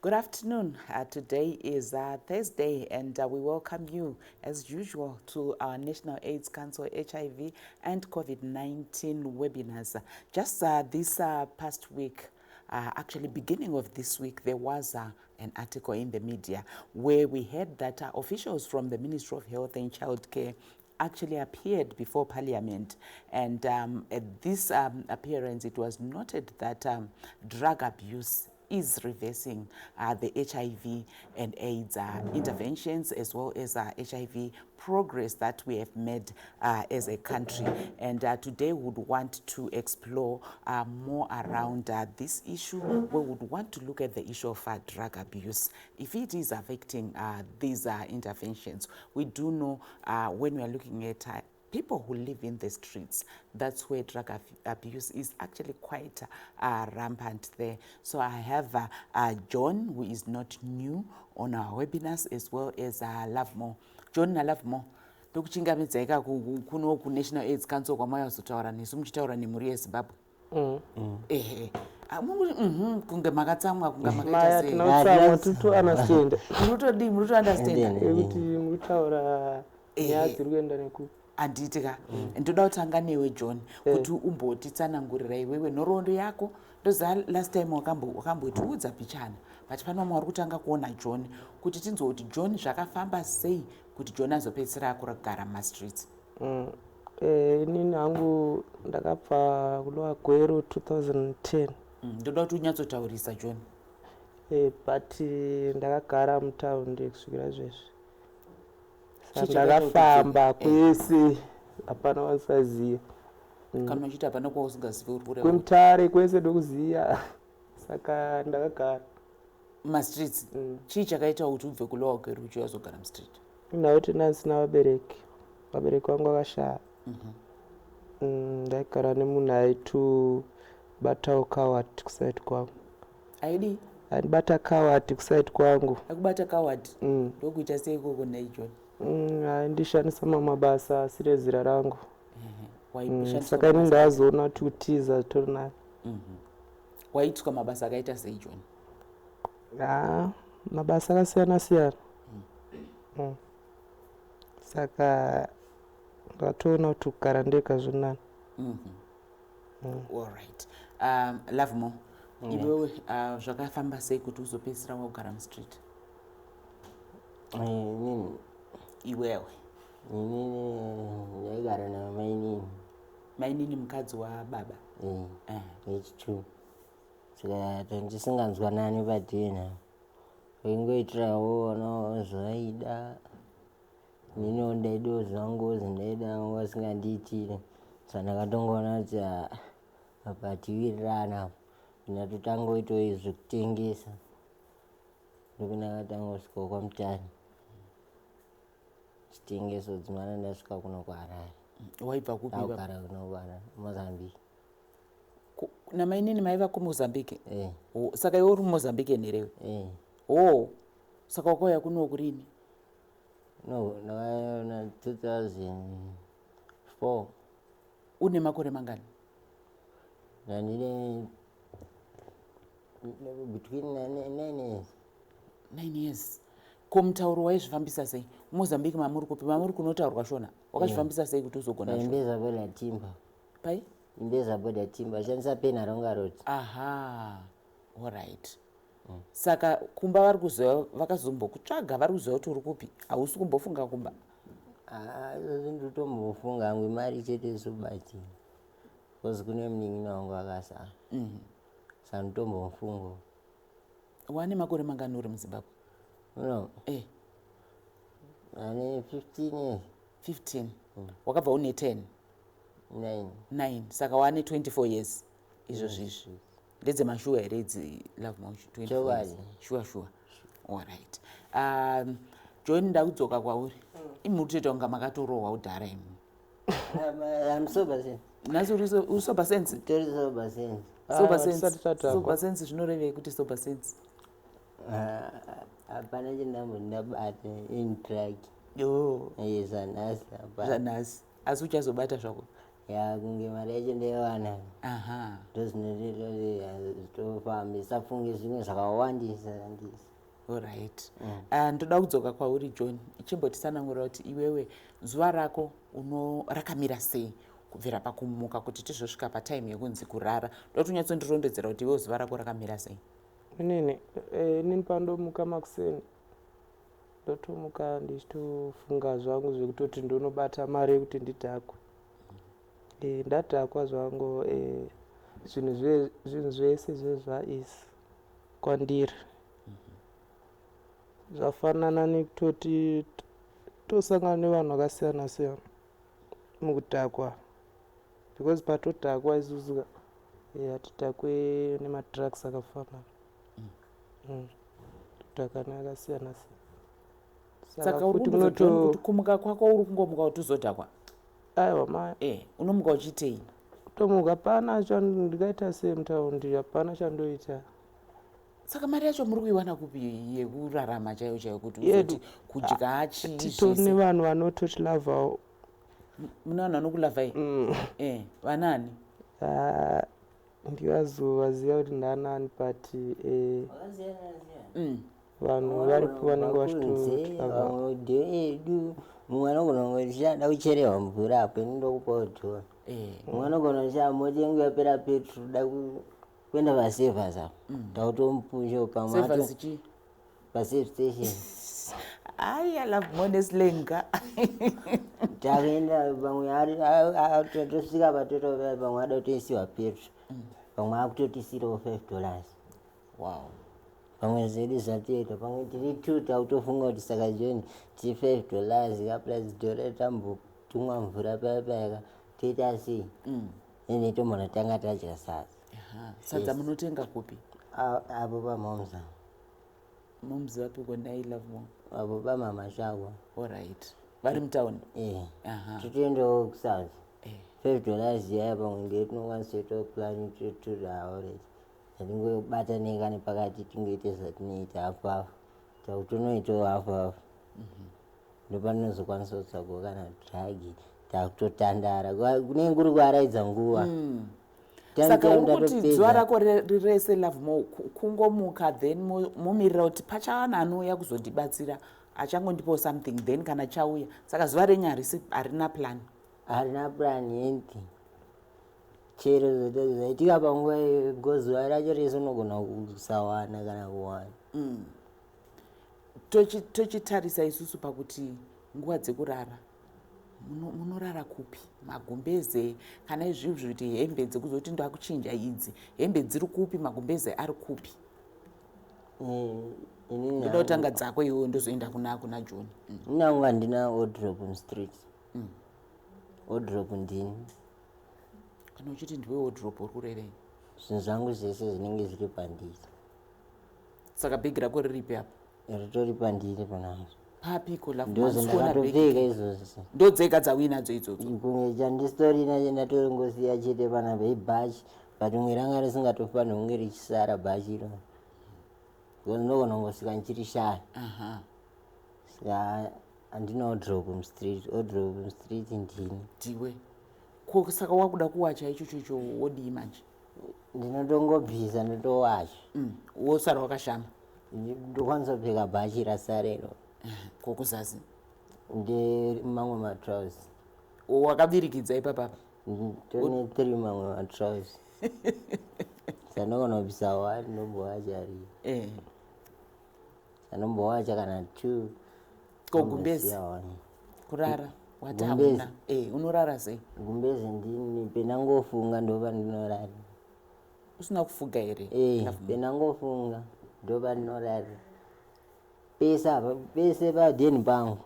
Good afternoon. Today is Thursday, and we welcome you, as usual, to our National AIDS Council HIV and COVID-19 webinars. Just this past week, actually beginning of this week, there was an article in the media where we heard that officials from the Ministry of Health and Childcare actually appeared before Parliament, and at this appearance, it was noted that drug abuse is reversing the HIV and AIDS interventions, as well as HIV progress that we have made as a country. And today we would want to explore more around this issue. We would want to look at the issue of drug abuse. If it is affecting these interventions, we do know when we are looking at people who live in the streets, that's where drug abuse is actually quite rampant there. So I have John, who is not new, on our webinars, as well as Lovemore. John na Lovemore, ndokuchingamidzika kuno ku National AIDS Council kwamaya kuzotaura nesu muchitaura nemhuri yeZimbabwe. Kunge makatsamwa kunge makaita sei? Tinotsamwa to understand. Muri understand Kuti mutaura nyaya dziri kuenda neku andiitika ndoda kutanga newe John kuti umbotitsanangurira iwewe nhoroondo yako. Ndoziva last time wakambotiudza pichana, but pano mwari kutanga kuona John kuti tinzoti John zvakafamba sei kuti John azopedzisira akugara MaStreet. Inini hangu ndakabva kulowa gwero 2010. Ndoda kuti unyatsotaurisa John. But ndakagara mutaundi kusvikira izvezvi. Ndakafamba kwese hapana wasaziya. Kana uchiti hapana kwausingazivi uri kureva? Kwemutare kwese ndokuziya. Saka ndakagara MaStreet. Chii chakaita kuti ubve kulowa gwero uchiuya kuzogara MaStreet? Nakuti ndasina vabereki. Vabereki vangu vakashaya. Ndaigara nemunhu aitobatawo kawati kusaiti kwangu. Aidi? Aindibata kawati kusaiti kwangu. Akubata kawati? Ndokuita sei ikoko naIjohn? Ndishandisa mabasa asiri zira rangu. Saka ini ndazoona kuti kutiza tori nayo. Waitwa mabasa akaita sei John? Mabasa akasiyana siyana. Saka ndatoona kuti kugara ndega zvinani. Alright. Lovemore, iwewe zvakafamba sei kuti uzopedzisira wakugara MaStreet? Iwewe ndaigara namainini. Mainini mukadzi wababa? Vechitu. Saka ndisinganzwanani padhina. Vaingoitirawo vana zvaida. Niniwo ndaidawo zvangu zvindaida vasingandiitire. Saka ndakatongoona kuti apa tiwirirana ndatotangoitawo izvi kutengesa. Ndokundakatanga kusvika kwaMutare. Chitengeso dzimwana ndasvika kuno kuHarare. Waibva kupi? Ndakagara kuno kuHarare, Mozambique. Namainini maiva kuMozambique? Saka iwe uri muMozambique nerewe? Saka wakauya kuno kurini? No, ndakauya 2004. Une makore mangani? Ndandine between 9 years. 9 years. Komutauro waizvifambisa sei? Mozambique mamuri kupi? Mamuri kunotaurwa shona? Wakazvifambisa sei kuti uzogona shona? Imbeza boda timber. Pai? Imbeza boda timber. Shandisa pena ronga road. Aha. All right. Saka kumba vari kuziva vakazombokutsvaga vari kuziva kuti uri kupi? Hausi kumbofunga kumba? Izvozvi ndotombofunga hangu mari chete sobati. Kozi kune munin'ina wangu akasara. Saka ndotombofunga. Wane makore mangani uri muZimbabwe? No. Ane 15 years. 15. Wakabva une 10? 9. Saka wane 24 years. Izvo zvizvi. Ndedze mashuwa here idzi Lovemore? 24 years. Sure. All right. John, ndakudzoka kwauri. Imuri toita kunga makatorohwa udhara imi. I'm sober sense. Nhasi uri sober sense? Tori sober sense. Sober sense zvinorevei kuti sober sense? Hapana chendambondabata in track. Zvanhasi. Asi uchazobata zvako? ya kunge mari yacho ndewana aha ndozvinotofambisa funge zvimwe zvakawandisa ndisi. Alright. Ndoda kudzoka kwauri John, ichimbotisanangura kuti iwewe zuva rako rakamira sei kubvira pakumuka kuti tizosvika patime yekunzi kurara. Ndoda kunyatsondirondedzera kuti iwewe zuva rako rakamira sei. Inini pandomuka makuseni ndotomuka ndichitofunga zvangu zvekutoti ndonobata mari yekuti ndidhakwe. Ndadhakwa zvangu zvinhu zvese zvezvaisi kwandiri. Zvafanana nekutoti tosangana nevanhu vakasiyana siyana mukudhakwa, because patodhakwa isusu hatidhakwe nematrucks akafanana, todhakwa neakasiyana siyana. Saka uri kuti kumuka kwako uri kungomuka kuti uzodhakwa? Aiwa mai. Unomuka uchitei? Kutomuka hapana ndikaita semutaundi, hapana chandoita. Saka mari yacho muri kuiwana kupi yekurarama chaiyo chaiyo kuti uzoti kudya chii zvese? Titone vanhu vanototilavhawo. Muna vanhu vanokulavhai? Vanani? Ndikazovaziva kuti ndanani but vanhu varipo vanenge vachitotilavhawo. edu mumwe anogona kungotichada kucherehwa mvura apo inondokupa udhora. Mumwe anogona kuchaya moti yangu yapera petro da kuenda pasevers apo ndautomupusha pamwe pasave station. I love Bonde slenga. Takaenda pamwe tosvika patotopera pamwe ada kutoisiwa petro pamwe akutotisirawo $5. Wow. Pamwe zvedu zvatoita pamwe tiri 2 tautofunga kuti saka joni tiri $5 kaplus dhora tambotumwa mvura paya toita sei ene tomona tanga tadya sadza. Sadza munotenga kupi? Apo pamomza. Momza vapi I love more? Apo pamama shagwa. Alright. Vari mutauni? Totoendawo kusadza. $5 yaya pamwe ndetinokwanisa toplan already. Ndingobata nekane pakati tingoite zvatinoita hafu takutonoitawo hafu ndopandinozokwanisa kutsvaga kana dragi takutotandara kunenge kuri kuaraidza nguva. Saka uri kuti zuva rako rese love more kungomuka then mumirira kuti pachava anouya kuzondibatsira achangondipawo something then kana chauya. Saka zuva renyu harina plan? Harina plan yenti chero zvaitika panguva yegozuva racho rese unogona kusawana kana kuwana. Tochitarisa isusu pakuti nguva dzekurara munorara kupi? Magumbeze kana izvizvi zviti hembe dzekuzoti ndakuchinja idzi hembe dziri kupi, magumbeze ari kupi? Ndoda kutanga dzako iwewe ndozoenda kuna John. Nangu handina wardrobe MaStreet. Wardrobe ndini. Kana uchiti ndiwe wardrobe uri kurevei? Zvinhu zvangu zvese zvinenge zviri pandiri. Saka bhegi rako riripi apo? Ritori pandiri panazvo. Papiko lafu ndozvandakatopfeka izvozvo. Ndodzega dzauinadzo idzodzo? Kunge chandistorina chendatorongosiya chete panapa ibhachi but umwe ranga risingatofanira kunge richisara bhachi iro ndinogona kungosvika ndichirishaya. Saka handina wardrobe MaStreet. Wardrobe MaStreet ndini. Ndiwe? Saka wakuda kuwacha ichocho wodii manje? Ndinotongobvisa ndotowacha. Wosara wakashama? Ndokwanisa kupfeka bhachi rasarero. Kokuzasi? Ndemamwe matrousers. Wakabirikidza ipapapa? Tone 3 mamwe matrousers. Sanogona kubvisa 1 nombowacha ari. Sanombowacha kana 2. Kogumbezi? Kurara? Wati hamuna? Unorara sei? Gumbezi ndini penangofunga ndopa ndinorara. Usina kufuga here? Penangofunga ndopa ndinorara. Pese padheni pangu.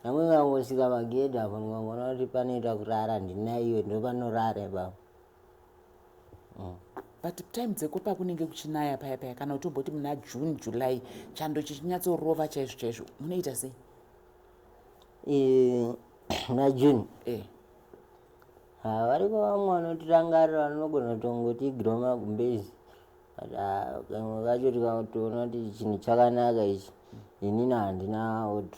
Namwe ngangosvika magedhi apo ndikangona kuti panoita kurara ndinaiwe ndopanorara ipapo. But time dzeko pakunenge kuchinaya paya kana utomboti muna June July chando chichinyatsorova chaizvo chaizvo munoita sei? Na June variko vamwe vanotirangarira vanogona kutongotigirawo magumbezi kamwe kacho tikatoona kuti chinhu chakanaka ichi inini handina wardrobe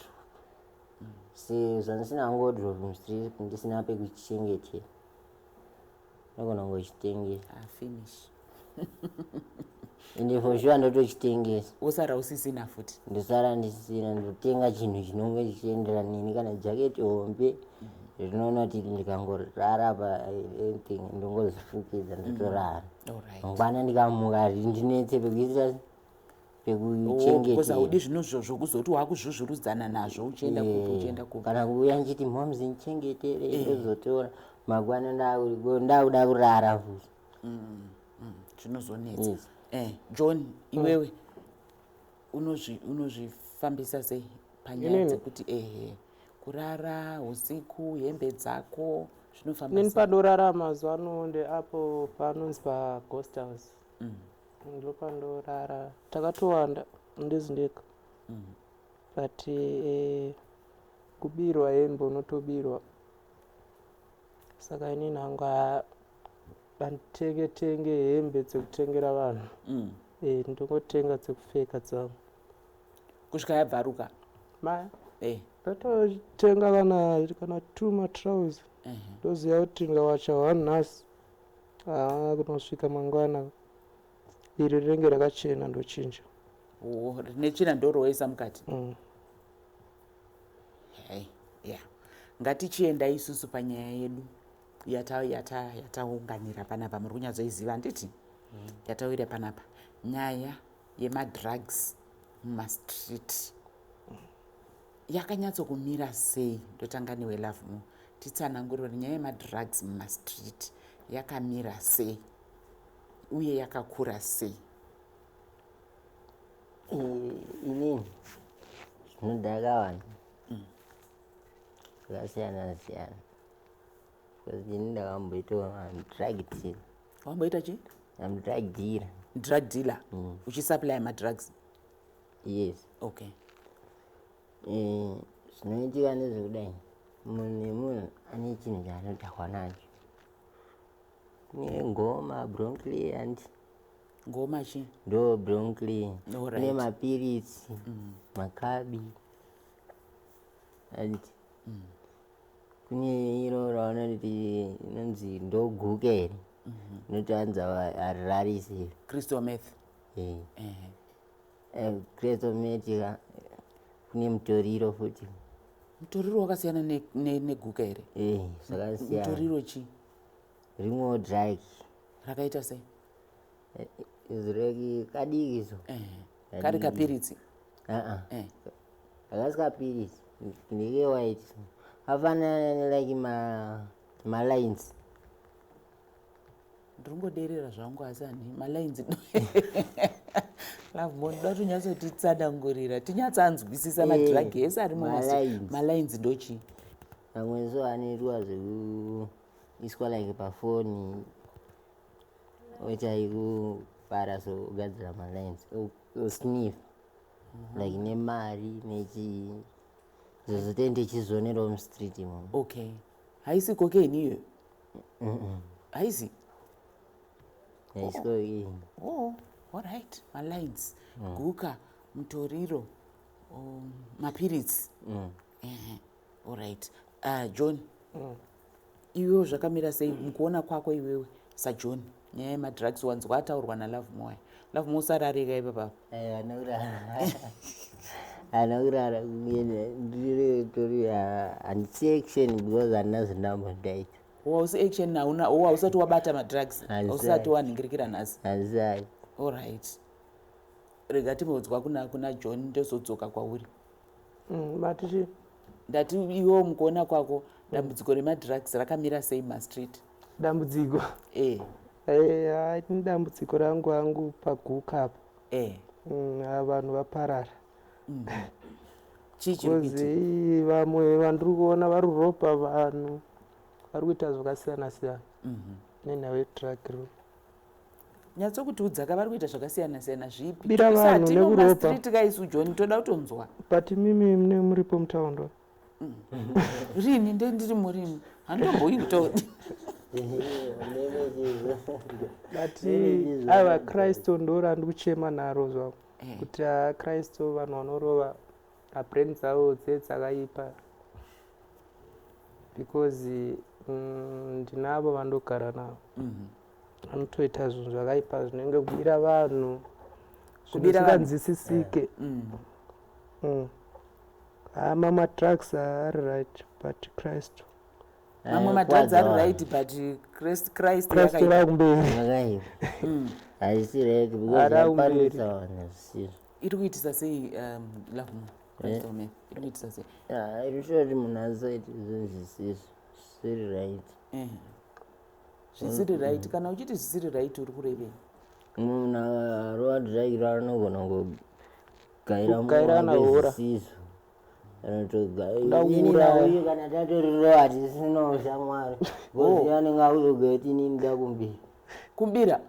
zvanisina ngodrop mstreet ndisina pekuchengetera nogona ngochitengesa finish ende for sure ndotochitengesa usara usisina futi ndosara ndisina ndotenga chinhu chinonge chichiendera nini kana jaketi hombe rinoona kuti ndikangorara paanything ndongozvifukidza ndotorara mangwana ndikamuka ndinetse pekuisa pekuchengetera udi zvinhu zvokuzoti wakuzvuzvurudzana nazvo uchienda kupi kana kuuya nchiti moms ndichengetere ndozotora mangwana ndakuda kurara futi zvinozonetsa John iwewe unozvifambisa sei panyaya dzekuti kurara usiku hembe dzako zvinofamba sei pandorara mazuva ano ndeapo panonzi paghost house ndo pandorara takatowanda ndezindeka but kubirwa hembe unotobirwa saka inini hangu banditenge hembe dzekutengera vanhu ndongotenga dzekupfeka dzangu kusvika yabvaruka maya ndototenga kana 2 matrauzi ndoziva kuti ndikawacha 1 nhasi kunosvika mangwana iri rinenge rakachena ndochinja nechina ndoroesa mukati ngatichienda isusu panyaya yedu yataunganira panapa muri kunyatsoiziva nditi yatawira panapa nyaya yemadrugs mumastreet yakanyatsokumira sei ndotanga newe love mo titsanangurire nyaya yemadrugs mumastreet yakamira sei uye yakakura sei inini zvinodhakawanda zvakasiyana siyana because ini ndakamboitawo drug dealer. Wamboita chi? I'm drug dealer. Drug dealer? Uchisapply madrugs? Yes. Okay. Zvinoitika nezvekudai munhu ane chinhu chaanodhakwa nacho. Kune ngoma bronchlear ngoma chi? Ndo bronchlear. Kune mapiritsi makabi anditi kune iro raunoti inonzi ndogukeri notanza arirarise crystal meth. Crystal meth. Kune mutoriro futi. Mutoriro wakasiyana negukeri? Zvakasiyana. Mutoriro chi? Rimwe drug rakaita sei? Izireki kadikizo. Kari kapiritsi? Akasi kapiritsi ndike white afanana like malines. Ndingoderera zvangu asi malines love mo ndoda tonyatsotisanangurira tinyatsanzwisisa madrug ese ari malines ndochi amwe so anoitwa zvekuiswa like pafoni ochaikupara so kugadzira malines sniff like nemari nechi zvozotende chizonero mustreet imomo. Okay, haisi cocaine iyo? Haisi? Haisi cocaine. All right. Malines, guka, mutoriro, mapiritsi. All right. John, iwewe zvakamira sei mukuona kwako iwewe saJohn nyaya yemadrugs wanzwa ataurwa naLove Moya? Love Mo usarareka ipapo. Anaurara ndiri handisi action because handina zvandambodaita. Wausi action nauna hausati wabata madrugs? Hausati wanhingirikira nhasi? Handisati. All right. Rega timbodzwa kuna John ndozodzoka kwauri. Matichi ndati iwo mukuona kwako dambudziko remadrugs rakamira sei MaStreet? Dambudziko dambudziko rangu paguka apo vanhu vaparara. Chichi vamwe vandiri kuona vari kuropa vanhu vari kuita zvakasiyana siyana nenhau yedrug. Nyatsokutiudza vari kuita zvakasiyana siyana zvipi? Bira vanhu nekuropa. MaStreet kaisu John toda kutonzwa. But mimi mune muripo mutaundo. Rini ndiri murimi handomboitodi. But ava Kristo ndora ndikuchema naro zvangu kuti Kristo vanhu vanorova brain dzavo dzakaipa because ndinavo vandogara navo vanotoita zvinhu zvakaipa zvinenge kubira vanhu zvisinganzwisisike. Madrugs are right but Christ madrugs are right but Christ rakumberi haisi right because iri kuitisa sei Lavumo? Iri kuitisa sei? irishoti munhu azoiti zvinhu zvisiri right. Zvisiri right, kana uchiti zvisiri right uri kurevei? Munhu arova drug ranogona kugairana hora zvisizvo anotogaininauyu kana tatoriro hatisino shamwari bozi anenge akuzogoti nini dakumbira kumbira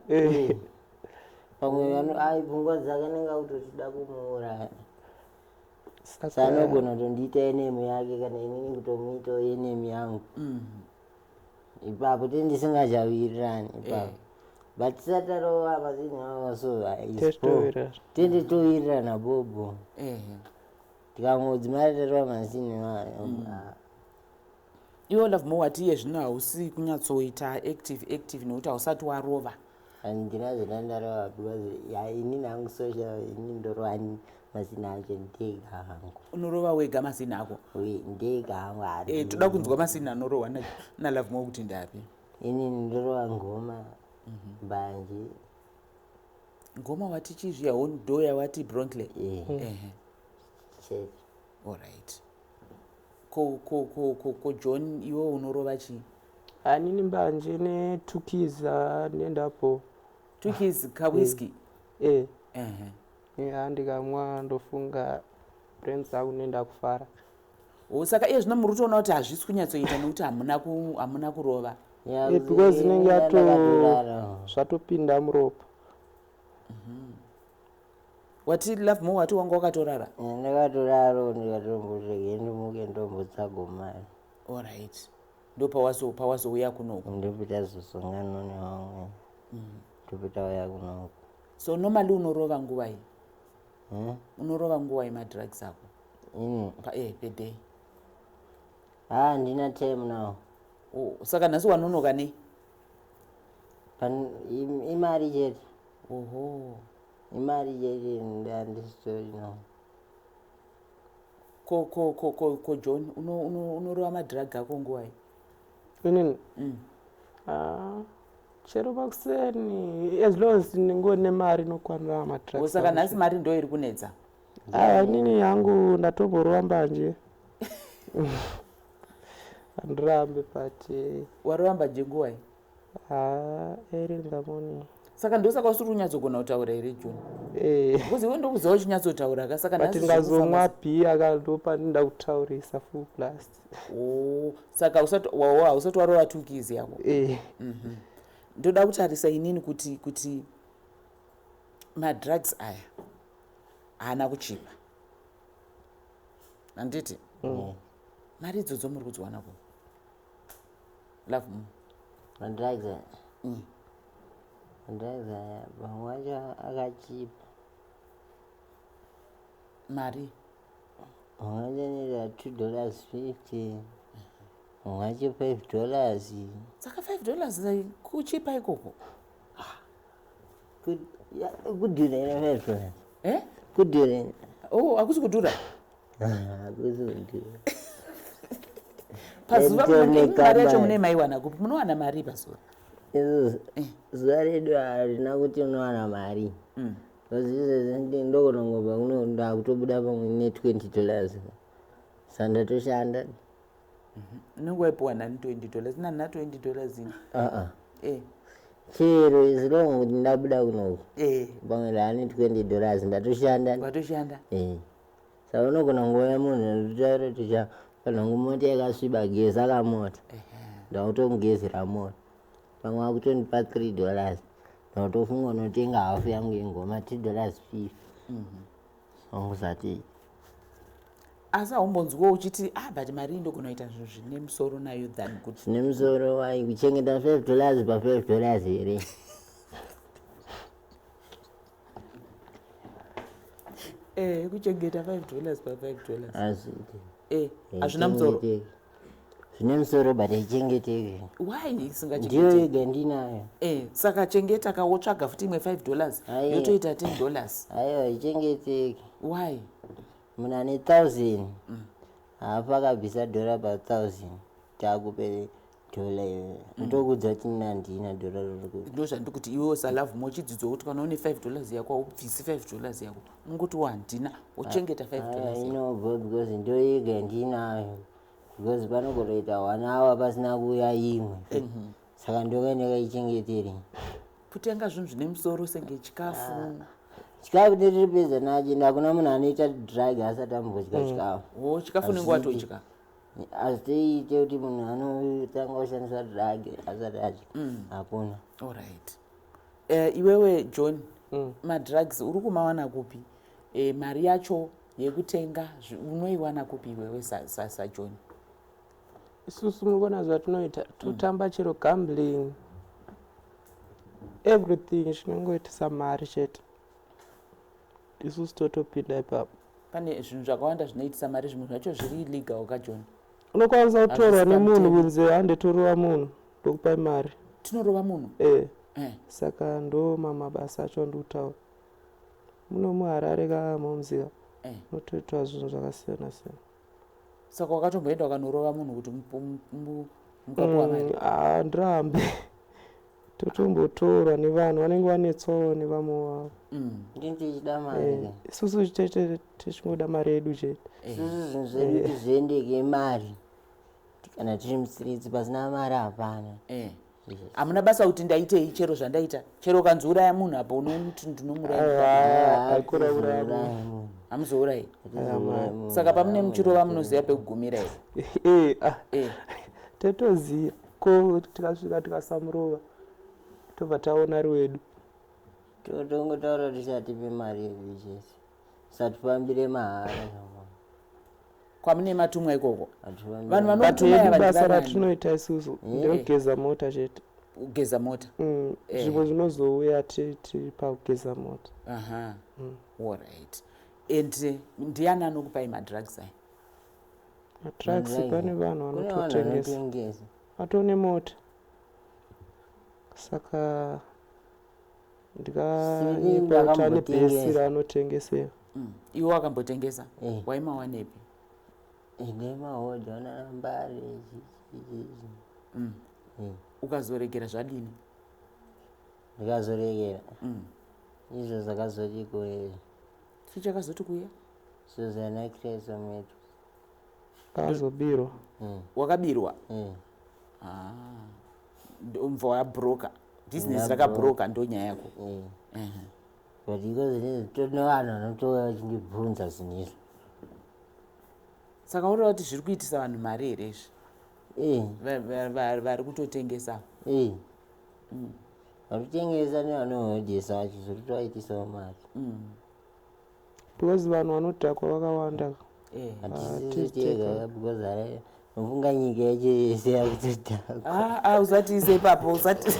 pamwe pfungwa dzake anenge akutochida kumuuraya sanogona kutondiita enemi yake kana inini kutomuitawo enemi yangu ipapo tindisingachawirirani ipapo but tisatarowa mazini avaso tende towirirana bobo tikangodzimara tarowa mazini iwo Lavumo watiye zvino hausi kunyatsoita active nokuti hausati warova. handina zvinandarova because inini hangu social inini ndorova mazina acho ndega hangu. Unorova wega mazina ako? Ndega hangu toda kunzwa mazina anorohwa naLavumo kuti ndapi? inini ndorova ngoma mbanje. Ngoma wati chizvia Hondoya wati Bronkley? Church. Alright. Ko John iwo unorova chii? Nini mbanje netukiza nendapo. Tukiz kawhisky? Ndikamwa ndofunga friends angu nenda kufara. Saka iye zvino muri kutoona kuti hazvisi kunyatsoita nekuti hamuna kurova? Because inenge zvatopinda muropa. Wati Lavumo wati wanga wakatorara? Ndakatoraro ndikatombosvike ndimuke ndombotsagomari. Alright. Ndo pawazouya kunoku? Ndopita zosongana nevamwe. Ndopita uya kunoku. So normally unorova nguva iyi? Unorova nguva iyi madrugs ako? Per day? Ndina time now. Saka nhasi wanonoka nei? Imari chete. Imari chete ndandisitori now. Ko John unorova madrug ako nguva iyi? Inini? Chero pakuseni as long as ndingone mari inokwanira madrugs. Saka nhasi mari ndo iri kunetsa? Inini yangu ndatomborova mbanje. Andirambe pati. Warova mbanje nguva iyi? Eri ndamoni. Saka ndosaka usiri kunyatsogona kutaura here John? Because iwe ndokuziva uchinyatsotaura ka saka nhasi ngazomwa bhiya kandopa ndinda kutaurisa full blast. Saka hausati warova tukizi yako? Ndoda kutarisa inini kuti madrugs aya haana kuchipa. Handiti? Mari idzodzo muri kudziwana ku? Lavumo. Madrugs aya? Madrugs aya vamwe wacho akachipa. Mari? Vamwe wacho nera $2.50. Vamwe wacho $5. Saka $5 kuchipa ikoko? Kudhura ina $5. Kudhura ina. Hakusi kudhura? Hakusi kudhura. Pazuva mari yacho mune maiwana kupi? Munowana mari pazuva? Zuva redu harina kuti unowana mari. Izvezvi ndokunongoba ndakutobuda pamwe ne$20. Saka ndatoshanda. Unenge waipiwa nani $20? Nana $20 ini? Chero izilongo kuti ndabuda kunoku. Pamwe ndane $20 ndatoshanda. Watoshanda? Saka unogona ngoya munhu nditaura kuti kana ngumota yakasviba gezi akamota. Ndakutomugezera mota. Pamwe akutondipa $3. Ndakutofunga unotenga hafu yangu yengoma $2.50. Songusati. Asi haumbonzwa uchiti but mari ndogona kuita zvinhu zvine musoro nayo than kuti zvine musoro wai kuchengeta $5 pa $5 here. Kuchengeta $5 pa $5. Azviti. Hazvina musoro. zvine musoro but haichengeteki. Why isingachengeteki? Ndiyo yega ndinayo. Saka chengeta kawotsvaga futi imwe $5 yotoita $10. Aiwa haichengeteki. Why? Munhu ane 1000 haafa akabvisa $1 pa 1000 takupe $1 ndokudza kuti ndina $1 riri ndo zvandiri kuti iwe usalavhu mochidzidzo kuti kana une $5 yako haubvisi $5 yako ungoti wandina wochengeta $5 inobva because ndo yega ndinayo because panokutoita 1 hour pasina kuuya imwe saka ndoka ndakaichengeteri kutenga zvinhu zvine musoro senge chikafu chikafu ndiri pedza nacho hakuna munhu anoita drug asati ambodya chikafu chikafu unenge watodya azitoite kuti munhu anotanga kushandisa drug asati adya hakuna. Alright. Iwewe John madrugs uri kumawana kupi? Mari yacho yekutenga unoiwana kupi iwewe sa John? Isusu mukona zvatinoita totamba chero gambling everything chinongoitisa mari chete isusu totopinda ipapo. Pane zvinhu zvakawanda zvinoitisa mari zvimwe zvacho zviri illegal ka John. Unokwanisa kutorwa nemunhu kunze handetorova munhu ndokupai mari. Tinorova munhu? Saka ndo mabasa acho ndikutaura muno muHarare kamomuzika notoitwa zvinhu zvakasiyana siyana. Saka wakatomboenda ukanorova munhu kuti mukapuwa mari? Handirambe totombotorwa nevanhu vanenge vanetsawo nevamwe wavo. Ndindichida mari. Isusu chete tichingoda mari yedu chete. Isusu zvinhu zvedu zviendeke mari kana tiri mustreets pasina mari hapana. Hamuna basa kuti ndaitei chero zvandaita chero kanzura munhu apo unomuti ndinomuuraya. Hamuzourayi? Saka pamune muchirova munoziva pekugumira here? Totoziva ko tikasvika tikasamurova tobva taona rwedu. Totongotaura tichatipe mari yedu chete satifambire mahara. Kwamune matumwa ikoko? Vanhu vanotumwa basa ratinoita isusu ndokugeza mota chete. Kugeza mota? Zvimwe zvinozouya tiri pakugeza mota. Alright. And ndiani anokupai madrugs aya? Madrugs pane vanhu vanototengesa atone mota saka ndikanyipota nebhesi raanotengesera. Iwe wakambotengesa? Waimawanepi? Ndemahodha wanambari ukazoregera zvadini? Ndikazoregera izvo zvakazoti kuya. Chii chakazoti kuya? Suzana Kreso metu kazobirwa. Wakabirwa? Mva wabroka business rakabroka ndo nyaya yako? But because tone vanhu vanotouya vachindibvunza zvinhu izvo. Saka unoda kuti zviri kuitisa vanhu mari here izvi? Vari kutotengesa? Varikutengesa nevanohodhesa vachizotovaitisawo mari. Because vanhu vanodhakwa vakawanda. Hatisitega because unofunga nyika yacho yese yakutodhakwa. Usati ise ipapo usati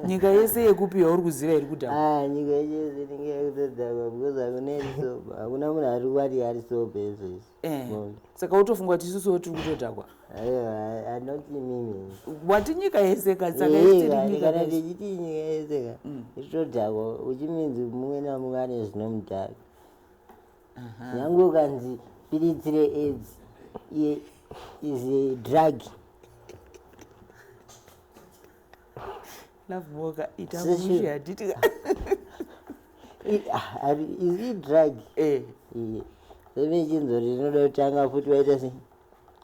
nyika yese yekupi yauri kuziva iri kudhakwa? Nyika yacho yese inenge yakutodhakwa because hakunendi soba. Hakuna munhu ari kwati ari soba izvo. Saka utofunga kuti isusu tiri kutodhakwa? Anoti mimi. Wati nyika yese kana tichiti nyika yese itodhakwa uchiminzi mumwe namumwe ane zvinomudhaka. Nyange ukanzi piritsire AIDS is a drug. Love Moga itamushi haditika. Is it drug? Sebe chinzori rinoda kutanga futi waita sei?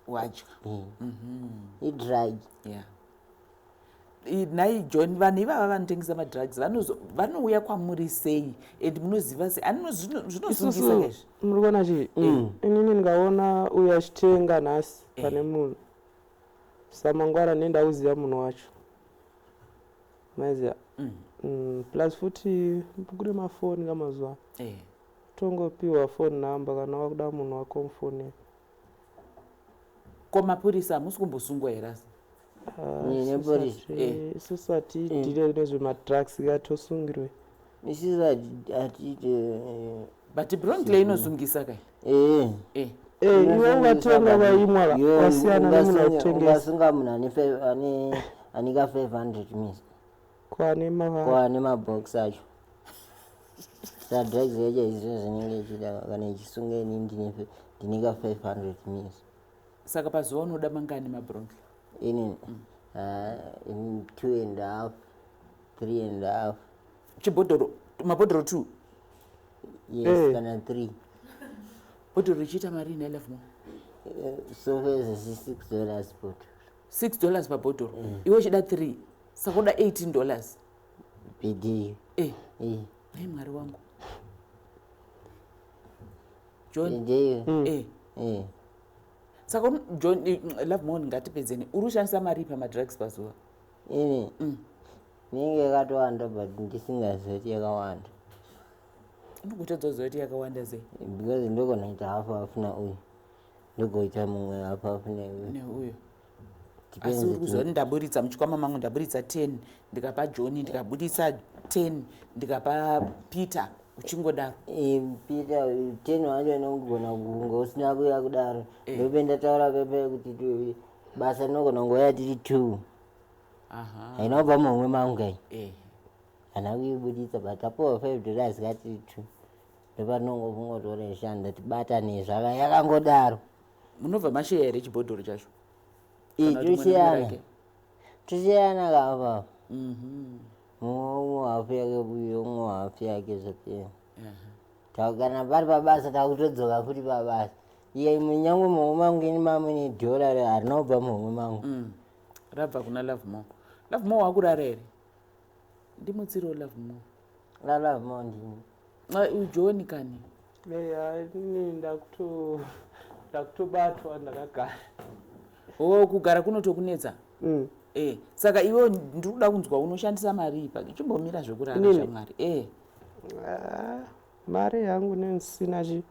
Wadya. I drug. Nai John vanhu ivava vanotengesa madrugs vanouya kwamuri sei and munoziva sei? Zvinosungisa izvi? Muri kuona chii? Inini ndingaona uyo achitenga nhasi pane munhu samangwara nenda uziva munhu wacho maiziva. Plus futi kune mafoni kamazuva tongopiwa phone number kana wakuda munhu wako mufoni. Ko mapurisa hamusi kumbosungwa here? Isusu hatiitire nezvemadrugs katosungirwe. Isusu hatiite. But Bronx inozungisa kai? iwe ukatenga vaimwa wasiyana nemunotengesa ungasunga munhu anika 500 misi kwane mabox acho sadrugs echo izvo zvinenge chida kana ichisunga ini ndinika 500 misi. Saka pazuva unoda mangani mabronchi? Inini 2.5 3.5 chibhodhoro, mabhodhoro 2? Yes, kana 3. Bhodhoro richiita mari ina 11 mo? So far $6 bhodhoro. $6 pabhodhoro. Iwe uchida 3, saka uda $18 per day. Hai mwari wangu. John? Saka John, love more ngatipedzeni. Uri kushandisa mari pamadrugs pazuva? Ini ninge yakatowanda but ndisingazoti yakawanda. Ndikutodzoza kuti yakawanda sei? Because ndogona kuita half nauyu ndogoita mumwe half neuyu. Asi uri kuzwa kuti ndaburitsa muchikwama mangu ndaburitsa 10 ndikapa John ndikabudisa 10 ndikapa Peter uchingodaro. Peter 10 wacho nogona kunga usina kuya kudaro ndobe ndataura pepe kuti basa rinogona kungoya tiri 2 hainobva mumwe mangu kai kana kuibuditsa but apowa $5 katiri 2 ndopatinongofungotora shanda tibatane zvaka yakangodaro. Munobva masheya here chibhodhoro chacho? Tusiyana kapa mumwe hafu yake uyo umwe hafu yake zvapera kana pari pabasa takutodzoka futi pabasa iye munyange mumwe mangu ini mamwe $1 harinobva mumwe mangu rabva kuna Love More. Love More wakurara here? Ndimutsirewo Love More. Love More ndini John kani? Ini ndakutobatwa ndakagara. Kugara kunotokunetsa? Saka iwe ndikuda kunzwa unoshandisa mari ipa chimbomira zvekurara shamwari. Mari yangu ndisina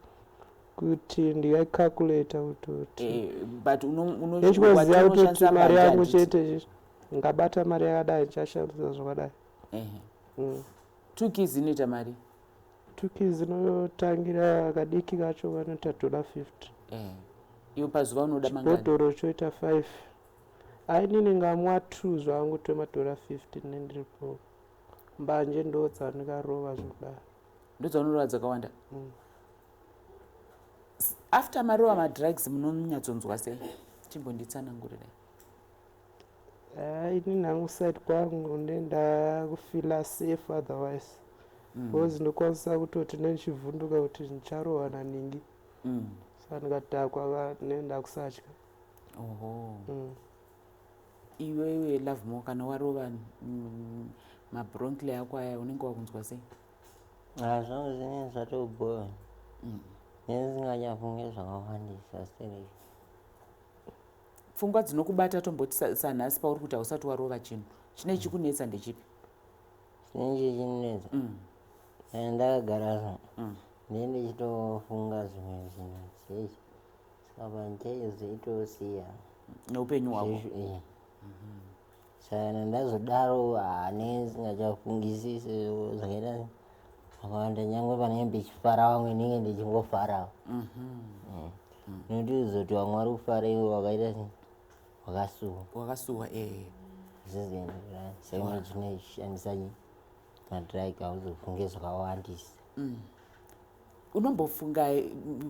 kuti ndikaikalkuleta kuti but unoziva kuti mari yangu chete ngabata mari yakadai ndichashandisa zvakadai. 2 keys inoita mari? 2 keys inotangira kadiki kacho vanoita $50. Iwe pazuva unoda mangani? Chibhodhoro choita 5. Ainini ngamwa 2 zvangu $50 nendiripo. Mbanje ndo dzandikarova zvakudai. Ndo dzaunorova dzakawanda? After marova madrugs munonyatsonzwa sei? Chimbonditsanangurirai. Inini hangu side kwangu ndenda kufila safe otherwise. Because ndokwanisa kutoti nechivhunduka kuti ndicharova naningi. Ndikatakwa nenda kusatya. Iwewe Love More kana warova mabronchi yako aya unenge wakunzwa sei? Zvangu zvinenge zvatoboya. Ndingafunge zvakawandisa sei. Pfungwa dzinokubata tomboti sanhasi pauri kuti hausati warova chinhu chine chikunetsa ndechipi? Chinenge chinetsa ndakagara ndenge ndichitofunga zvimwe zvinhu zvechi saka panjai zveitosiya neupenyu hwako. Saka ndazodaro nesingachafungisisi zvakaita zvakawanda nyangwe panenge ndichifara vamwe ndinge ndichingofarawo nokuti uzoti vamwe vari kufara iwe wakaita wakasuwa zvizinda saka chinoshandisa madrug hauzofunge zvakawandisa. Unombofunga,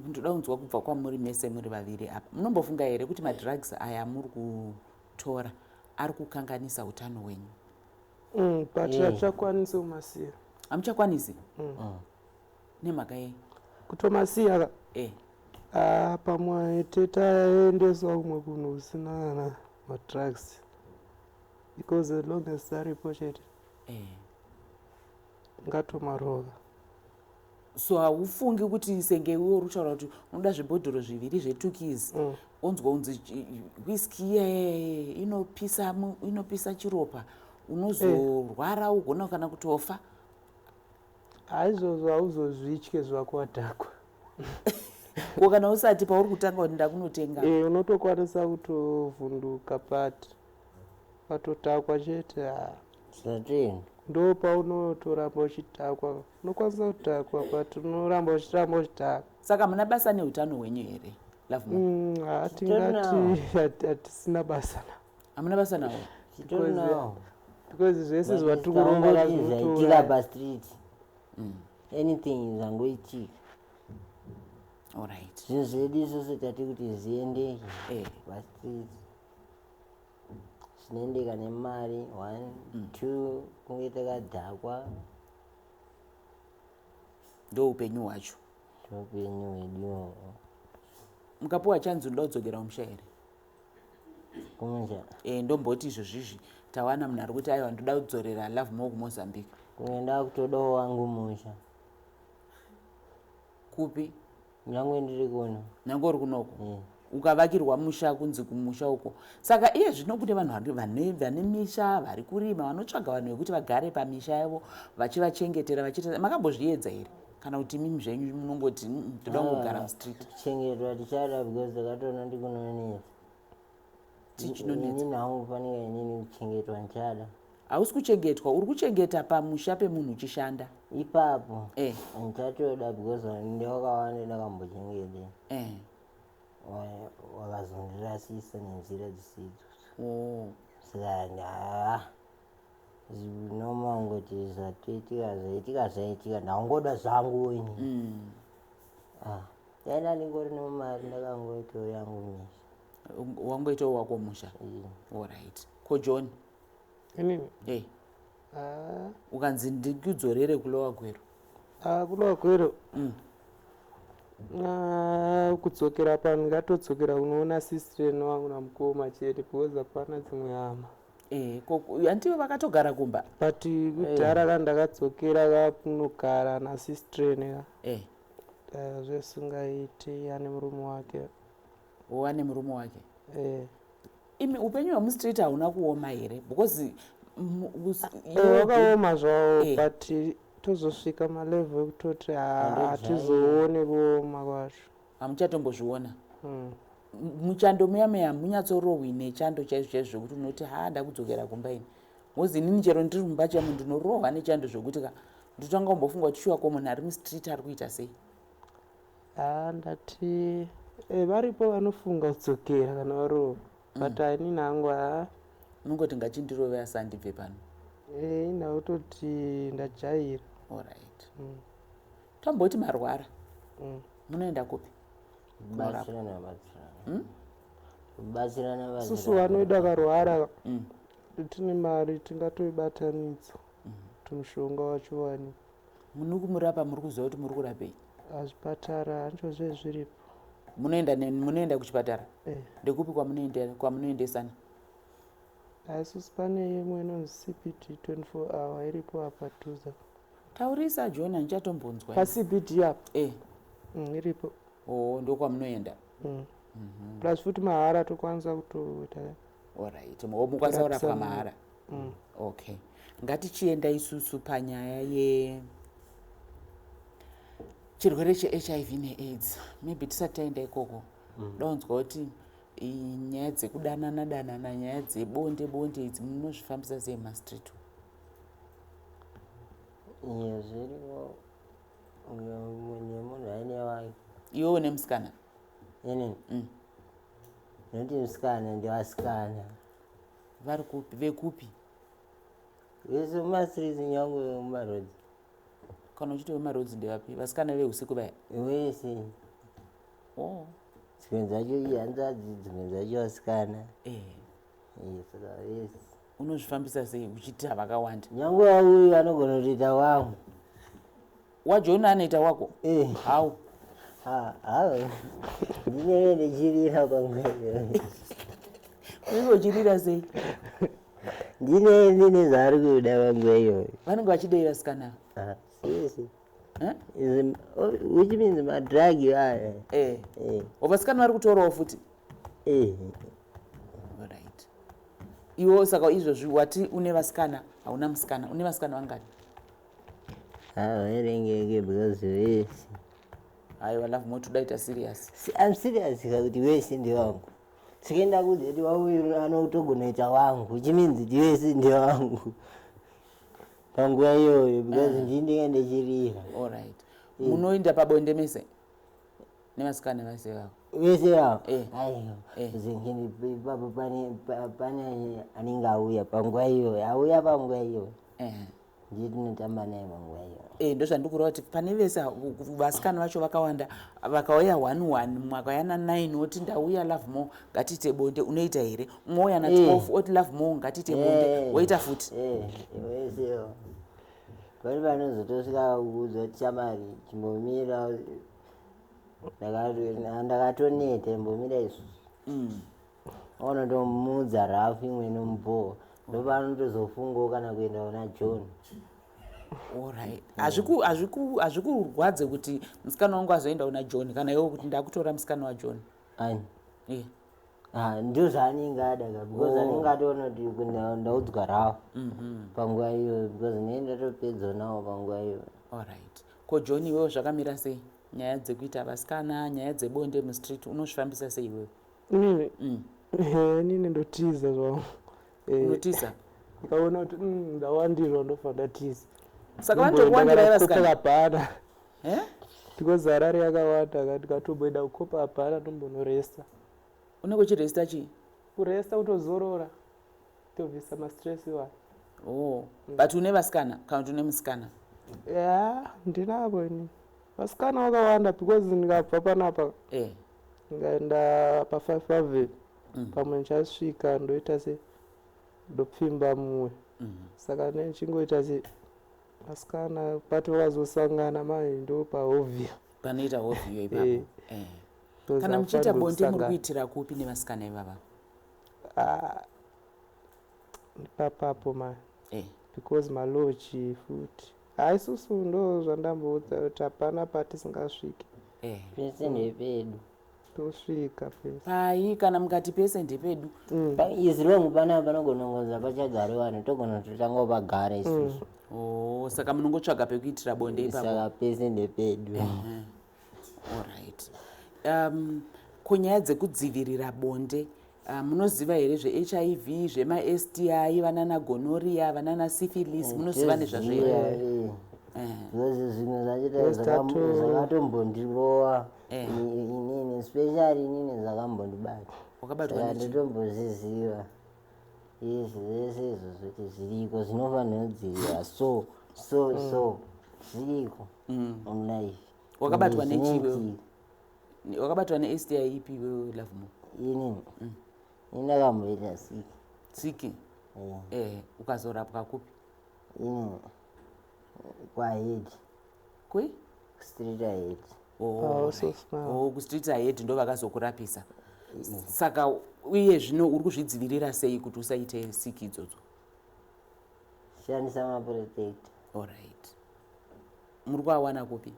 ndoda kunzwa kubva kwamuri mese muri vaviri apa, munombofunga here kuti madrugs aya muri kutora ari kukanganisa utano hwenyu? But hatichakwanisi kumasiya. Hamuchakwanisi? Nemhaka yei? Kutomasiya pamwe tetaendeswa kumwe kunhu kusina madrugs because as long as aripo chete ngatomarova. So haufungi kuti senge iwe uri kutaura kuti unoda zvibhodhoro 2 2 keys onzwa unzi whisky inopisa chiropa unozorwara ugona kana kutofa? Haizvozvo hauzozvitye zvako wadhakwa. Kana usati pauri kutanga kuti ndakunotenga unotokwanisa kutovhunduka pati watotakwa chete ndo paunotoramba uchitakwa. Unokwanisa kutakwa but unoramba uchitakwa. Saka muna basa neutano hwenyu here? Love hatingati hatisina basa hamuna basa nawo because zvese zvatiri kuronga zvaitika pastreet anything zangoitika. Alright. Zvinhu zvedu isusu tati kuti zviendeke pastreet zvinoendeka nemari 1 2 kunge takadhakwa ndo upenyu hwacho. Upenyu hwedu mukapuwa chanzi ndodzokera kumusha here? kumusha ndomboti izvozvizvi tawana munhu ari kuti aiwa ndoda kudzorera Love More kuMozambique. kuenda kutodawo wangu musha. Kupi? Nyange ndiri kuno. Nyange uri kunoko? Ukavakirwa musha kunzi kumusha uko. Saka iye zvino kune vanhu vane misha vari kurima vanotsvaga vanhu vekuti vagare pamisha yavo vachivachengetera vachiita. Makambozviedza here? Kana kuti mimi zvenyu munongoti ndoda kugara muStreet? Kuchengetwa tichada because takatoona ndikunonetsa. Tichinonetsa. Ini nawo fanira inini kuchengetwa ndichada. Hausi kuchengetwa, uri kuchengeta pamusha pemunhu uchishanda. Ipapo ndichatoda because ndakawanda ndakambochengeta. Wakazondirasisa nenzira dzisidzo. Saka zvinomangoti zvaitika ndakangoda zvangu ini. Taenda ndingori nemari ndakangoitawo yangu misha. Wangoitawo wako musha? Alright. Ko John? Inini? Ukanzi ndikudzorere kulowa gwero? Kulowa gwero? Kudzokera pano ngatodzokera kunoona sister wangu namukoma chete because hapana dzimwe hama. Handiwo vakatogara kumba? But kudhara kandakadzokera kunogara nasister zvesingaiti ane murume wake. Ane murume wake? Imi upenyu hwemuStreet hauna kuoma here? Because wakaoma zvawo but tozosvika malevel ekutoti hatizooni kuoma kwacho. Hamuchatombozviona? Muchando muya munyatsorohwi nechando chaizvo zvokuti unoti ndakudzokera kumba ini. Mozi inini chero ndiri mumba chamo ndinorohwa nechando zvokuti ndotanga kumbofunga kuti shuwa ko munhu ari muStreet ari kuita sei? Ndati varipo vanofunga kudzokera kana varohwa but inini hangu unongoti ngachindirovea sandibve pano. Ndautoti ndajaira. Alright. Tamboti marwara munoenda kupi? Batsirana. Susu vanoida karwara tine mari tingatoibatanidza kuti mushonga wacho wani. Muri kumurapa muri kuziva kuti muri kurapei? Zvipatara hancho zvezviripo. Munoenda kuchipatara? Ndekupi kwamunoendesana? Isusu pane imwe inonzi CPT 24 hour iripo apa tuza. Taurisa John handichatombonzwa. PaCPT apa? Iripo. Ndokwamunoenda? Plus futi mahara tokwanisa kutoita. Alright. Mukwanisa kurapwa mahara? Okay. Ngatichienda isusu panyaya chirwere cheHIV neAIDS. Maybe tisati taenda ikoko. Ndaunzwa kuti nyaya dzekudanana nyaya dzebonde idzi munozvifambisa sei MaStreet? Zviriwo munhu aine wake. Iwewe une musikana? Inini? Noti musikana ndevasikana. Vari kupi? Vekupi? Vese muMaStreet nyange mumarodzi. Kana uchiti wemumarodzi ndevapi? Vasikana veusiku vaya? Vese. Dzimwe dzacho ihanzvadzi, dzimwe dzacho vasikana. Saka vese. Unozvifambisa sei uchiita vakawanda? Nyange wauyu anogona kutoita wangu. WaJohn anoita wako? How? Ndinenge ndichirira pamweyo. Unenge uchirira sei? Ndine zvaari kuda pamweyo. Vanenge vachidei vasikana? Sisi. Which means madragi aya. Vasikana vari kutorawo futi? Alright. Iwo saka izvozvi wati une vasikana hauna musikana. Une vasikana vangani? Vaerengeke because vese. Aiwa Love More todaita serious. I'm serious kuti vese ndewangu. Sikaenda kuti wauyu anotogonoita wangu. Which means vese ndewangu. Panguva iyoyo because ndinenge ndichirira. Alright. Munoenda pabonde mese? Nevasikana vese vavo? Vese yao zingine baba pane anenge auya panguva iyo auya panguva iyo ndinotamba naye panguva iyo ndozvandikureva kuti pane vese vasikana vacho vakawanda vakauya 1-1 mwakauya na9 oti ndauya love more ngatiite bonde unoita here umwe uya na12 oti love more ngatiite bonde woita futi veseyo vari vanozotosvika kuudza kuti chamari chimbomira ndakatoneta imbomira isusu onotomudza rafu imwe nomubhowa ndopanotozofungawo kana kuenda kuna John. Alright. Hazvikurwadze kuti musikana wangu azoenda kuna John kana iwe kuti ndakutora musikana wa John? Ani? Ndio zvaanenge ada because anenge atoona kuti ndaudzwa rafu panguva iyo because nenda topedza nawo panguva iyo. Alright. Ko John iwewo zvakamira sei? Nyaya dzekuita vasikana, nyaya dzebonde muStreet unozvifambisa sei iwewe? Inini ndotiza zvangu. Unotiza? Ndikaona kuti ndawandirwa ndofa ndatiza. Saka vantokuwandira vasikana hapana. Because harare yakawanda ndikatomboenda kukopa hapana ndombonoresta. Unenge uchiresta chii? Kuresta kutozorora. Tovisa mastress iwayo. But une vasikana kana kuti une musikana? Ndinavo ini. Vasikana wakawanda because ndikabva panapa. Ndikaenda pa5 pamwe ndichasvika ndoita se ndopfimba mumwe. Saka ndichingoita se vasikana pato vazosangana mai ndo pahovhiyo. Panoita hovhiyo ipapo. Kana muchiita bonde muri kuitira kupi nevasikana ivava? Papapo mai. Because maloji futi. Haisusu ndo zvandamboudza kuti hapana patisingasviki. Pese ndepedu. Tosvika pese. Pai kana mukati pese ndepedu. Izi rongu pana panogonongoza pachagare vanhu togona kutotanga pagara isusu. Saka munongotsvaga pekuitira bonde ipapo. Saka pese ndepedu. Alright. Kunyaya dzekudzivirira bonde munoziva here zveHIV, zvemaSTI, vanana gonorrhea, vanana syphilis, munoziva nezvazvo here? Zvimwe zvachita zvakatombondirowa inini especially inini zvakambondibata. Wakabatwa nditomboziziva izvi zvese izvo kuti zviriko zvinofanira kudzivirira so zviriko mulife. Wakabatwa nechiwe? Wakabatwa neSTI ipi iwewe love more? Inini ndakamboita siki. Ukazorapwa kupi? Inini kwahead. Kui? Street ahead. Kustreet ahead ndo vakazokurapisa. Saka uye zvino uri kuzvidzivirira sei kuti usaite siki idzodzo? Shandisa maprotect. Alright. Muri kuawana kupi?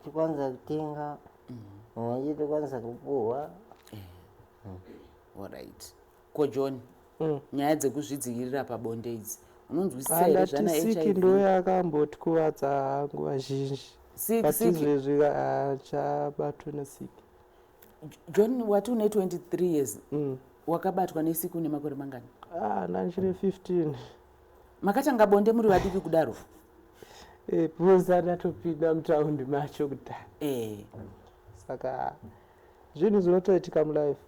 Tikwanisa kutenga mumwe tokwanisa kupuhwa. Alright. Ko John, nyaya dzekuzvidzivirira pabonde idzi unonzwisisa here zvana HIV? Siki ndo yakambotikuwadza nguva zhinji. Patizvezvi chabatwa nesiki. John, wati une 23 years. Wakabatwa nesiki une makore mangani? Ndanchine 15. Makatanga bonde muri vadiki kudaro? Puza ndatopinda mutaundi macho kudhaya. Saka zvinhu zvinotoitika mulife.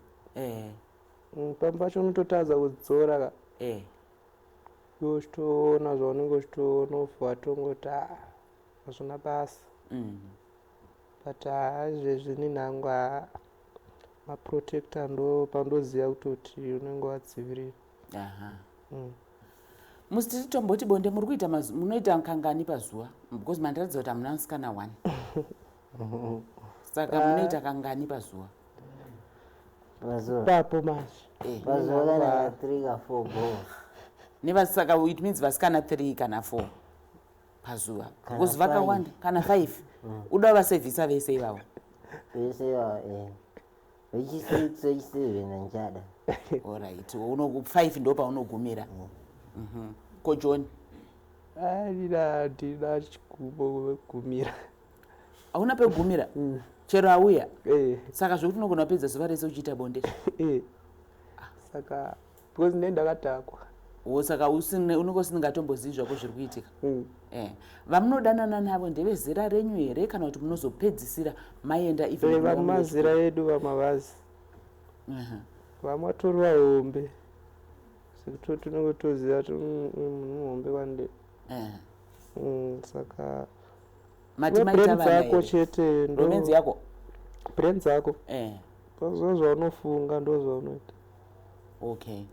Pamwe pacho unototadza kudzora uchitoona zvaunenge uchitoona ubva watongoti hazvina basa. But izvezvi ninhangu maprotector ndo pandoziva kutoti unenge wadzivirira. muStreet tomboti bonde muri kuita munoita kangani pazuva? Because mandaradza kuti hamuna musikana 1. Saka munoita kangani pazuva? Papo manje. Pazuva kana 3 ka 4 bo. Saka it means vasikana 3 kana 4 pazuva. Because vakawanda kana 5. Uda vasevhisa vese ivavo? Vese ivavo vechisevhina njada. Alright. 5 ndo paunogumira. Ko John? Ndina chigumo kugumira. Hauna pekugumira? Chero auya? Saka zvokuti unogona kupedza zuva rese uchiita bonde? Saka because ndakadhakwa. saka unenge usingatombozivi zvako zviri kuitika. Vamunodanana navo ndevezera renyu here kana kuti munozopedzisira maenda vamwe mazera edu vamavazi vamwe vatori vahombe sekuti tinenge toziva kuti muhombe kwandiri saka brains yako chete brains yako pazuva zvaunofunga ndo zvaunoita. Okay.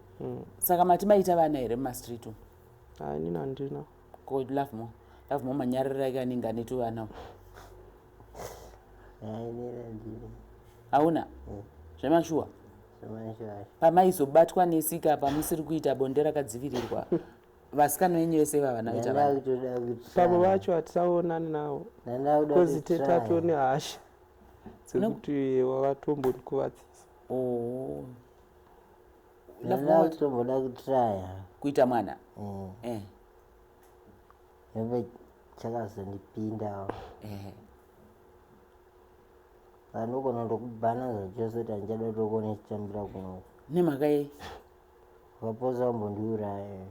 Saka mati maita vana here MaStreet? Nina handina. Ko love mo manyarira ikaninga netu vana. Hauna? Zvemashuwa? Pamaizobatwa nesika pamusiri kuita bonde rakadzivirirwa vasikana venyu vese vavana vaita vana. Pamwe vacho hatisaonani navo kozi tetato nehasha dzekuti wavatombondikuvadzisa. Ndatombada kutraya kuita mwana. Yove chakazondipindawo. Vanogona ndokubhana zvachose kuti handichada tokone chitambira kuno. Nemhaka yei? Vaposa kumbondiuraya.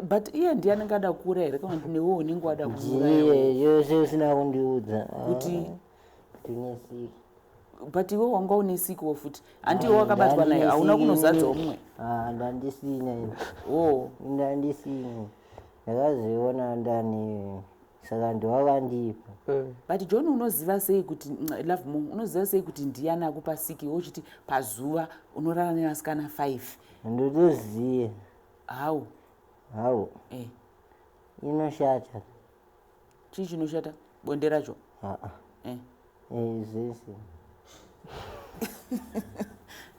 But iye ndiye anenge ada kuura here kana kuti newewo unenge wada kuura? Yose usina kundiudza. Kuti tinesika. But iwe wanga unesikawo futi. Handi iwe wakabatwa naye hauna kunozadzawo mumwe? Ndandisina. Ndandisina. Ndakazoiona ndani saka ndowakandipa. But John unoziva sei kuti love mo unoziva sei kuti ndiyana akupa siki wochiti pazuva unorara nevasikana 5? Ndotoziva. How? Inoshata. Chii chinoshata? Bonde racho? Zvese.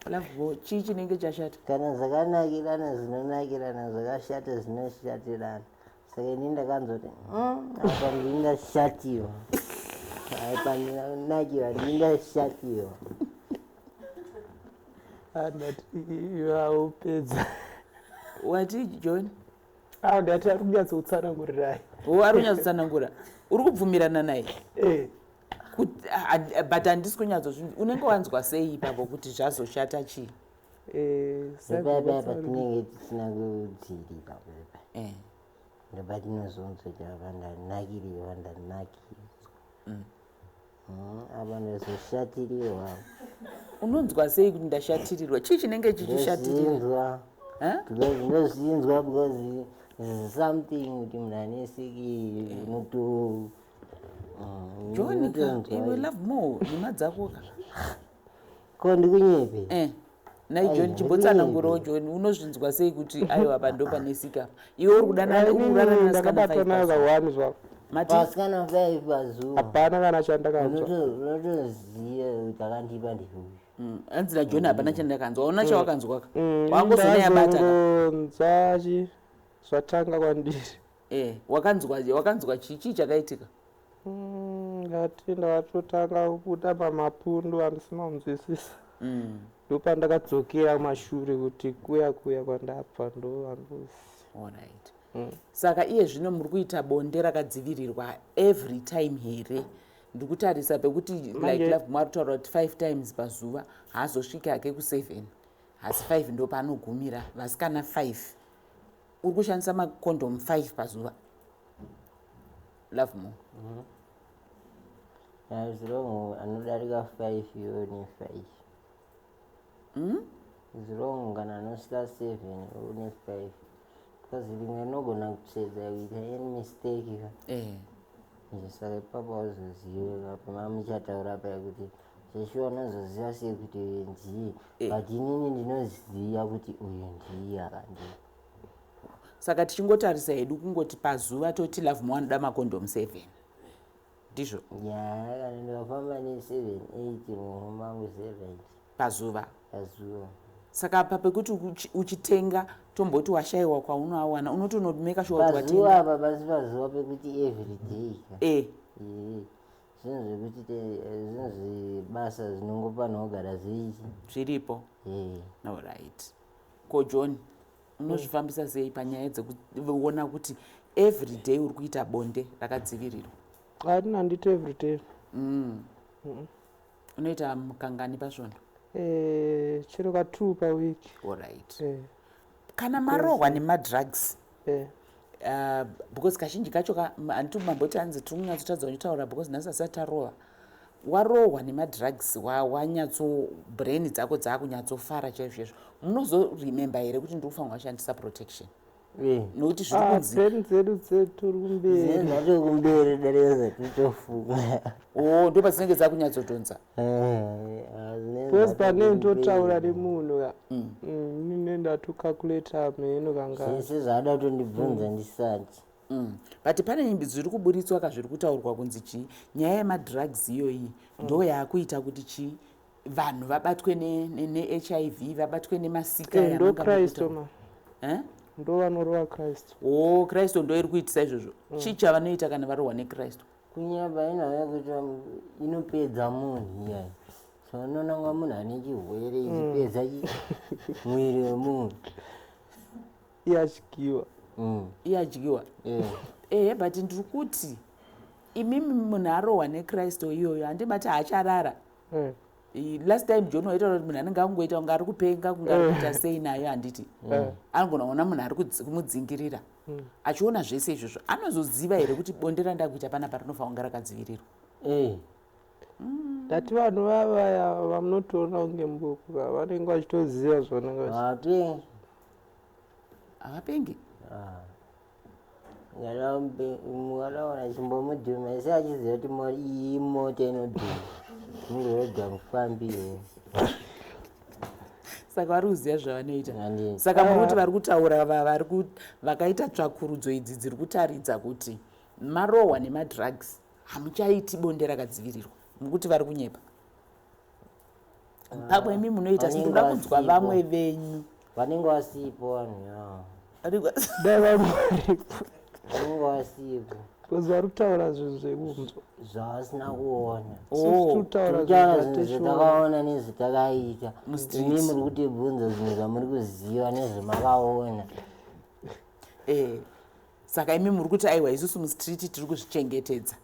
Love mo chii chinenge chashata? Kana zvakanakirana zvinonakirana zvakashata zvinoshatirana. Saka ini ndakanzoti apa ndingashatiwa. Apa ndinakiwa ndingashatiwa. Andati iwaupedza. Wati John? Ndati ari kunyatsotsanangurirai. Ari kunyatsotsanangura. Uri kubvumirana naye? But handisi kunyatsozvinzwa. Unenge wanzwa sei ipapo kuti zvazoshata chii? Papa tinenge tisina kudzirira pepa. Ndabatinozonzwa chava ndanakiriwa apa ndazoshatiriwa. Unonzwa sei kuti ndashatirirwa? Chii chinenge chichishatirirwa? Ndinozinzwa because something kuti munhu anesiki unoto John, iwe love more nhima dzako ka ko ndikunyepe nai John chimbotsanangurawo John unozvinzwa sei kuti aiwa apa ndo panesika iwe uri kudana urara nasikana 5 vasikana 5 pazuva hapana kana chandakanzwa unotoziva kuti akandipa ndikuyu. Anzira John hapana chandakanzwa una chawakanzwaka wangozonayabata ndazonzachi zvatanga kwandiri. Wakanzwa chii chakaitika? Ngati ndavatotanga kubuda pamapundu andisina kunzwisisa. Ndopandakadzokera mashure kuti kuya kwandabva ndo andozi. Alright. Saka iye zvino muri kuita bonde rakadzivirirwa every time here. Ndikutarisa pekuti like love marutaura kuti 5 times pazuva haazosvika hake ku7 asi 5 ndo paanogumira vasikana 5. Uri kushandisa makondom 5 pazuva love mo? Zvirongo anodarika 5 yoni 5. Zvirongo kana anosvika 7 une 5 because rimwe rinogona kutsvedza kuita any mistake saka ipapo auzoziva pama muchataura paya kuti zveshuwa unozoziva sei kuti uyu ndiye but inini ndinoziva kuti uyu ndiye akandipa. Saka tichingotarisa hedu kungoti pazuva toti love mo anoda makondom 7 ndizvo? Kana ndikafamba ne7 8 mumangu 7 pazuva. Saka apa pekuti uchitenga tomboti washayiwa kwaunoawana unotonomeka sure kuti watenga pazuva apa pasi pazuva pekuti everyday zvinhu zvekuti basa zvinongopanha kugara zviripo. Alright. Ko John unozvifambisa sei panyaya dzekuona kuti everyday uri kuita bonde rakadzivirirwa? Handiti everyday. Unoita mukangani pasvondo? Chero ka 2 per week. Alright. kana marohwa nemadrugs because kazhinji kacho handiti mamboti hanzi tiri kunyatsotadza kutaura because nhasi asati tarohwa warohwa nemadrugs wanyatso brain dzako dzakunyatsofara chaizvo izvo munozoremember here kuti ndiri kufanira kushandisa protection nokuti zviri kunzi brain dzedu turi kumberi dareza titofunga ndo pazinenge dzakunyatsotonza because pane ndotaura nemunhu nine ndatokakuleta meno kanga zvese zvada kutondibvunza ndisati but pane nyimbi dziri kuburitswa kazviri kutaurwa kunzi chii nyaya yemadrugs iyoyi ndo yakuita kuti chii vanhu vabatwe neHIV vabatwe nemasika ndo Kristo ndo vanorova Kristo Kristo ndo iri kuitisa izvozvo chii chavanoita kana varohwa neKristo kunyamba inauya kuti inopedza munhu iyayi so unonanga munhu ane chirwere ichipedza mwiri wemunhu iyadyiwa but ndiri kuti imimi munhu arohwa neKristo iyoyo handibati haacharara last time John waitaura kuti munhu anenge akungoita kunge ari kupenga kunge ari kuita sei nayo handiti anogona kuona munhu ari kumudzingirira achiona zvese izvozvo anozoziva here kuti bonde randakuita panapa rinofanira kunge rakadzivirirwa ndati vanhu vavaya vamunotoona kunge mbuku vanenge vachitoziva zvanenge havapengi ngalaona chimbomudhuma ese achiziva kuti iyi mota inodhuma murega mufambi saka vari kuziva zvavanoita saka muri kuti vari kutaura vakaita tsvakurudzo idzi dziri kutaridza kuti marohwa nemadrugs hamuchaiti bonde rakadzivirirwa mukuti vari kunyepa pamwe imi munoita sindoda kunzwa vamwe venyu vanenge vasipo vanhu vanenge vasipo because vari kutaura zvinhu zveunzwa zvavasina kuona tutaura zvetakaona nezvetakaita imi muri kutibvunza zvinhu zvamuri kuziva nezvemakaona saka imi muri kuti aiwa isusu MaStreet tiri kuzvichengetedza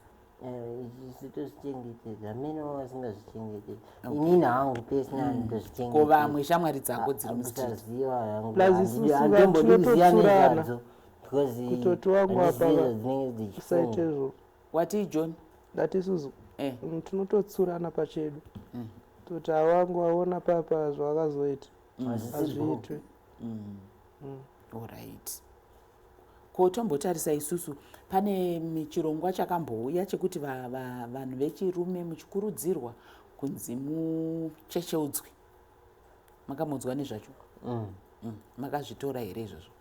isu tozvichengetedza mene vasingazvichengetedza inini hangu pesina ndozvichengetedza ko vamwe shamwari dzako dziri MaStreetandimbodziziva nezvadzo kutoti wangu apa usaite izvo wati John ndati isusu tinototsurana pachedu toti awangu waona papa zvakazoita hazviitwe alright ko tombotarisa isusu pane chirongwa chakambouya chekuti vanhu vechirume muchikurudzirwa kunzi muchecheudzwe makamudzwa nezvacho makazvitora here izvozvo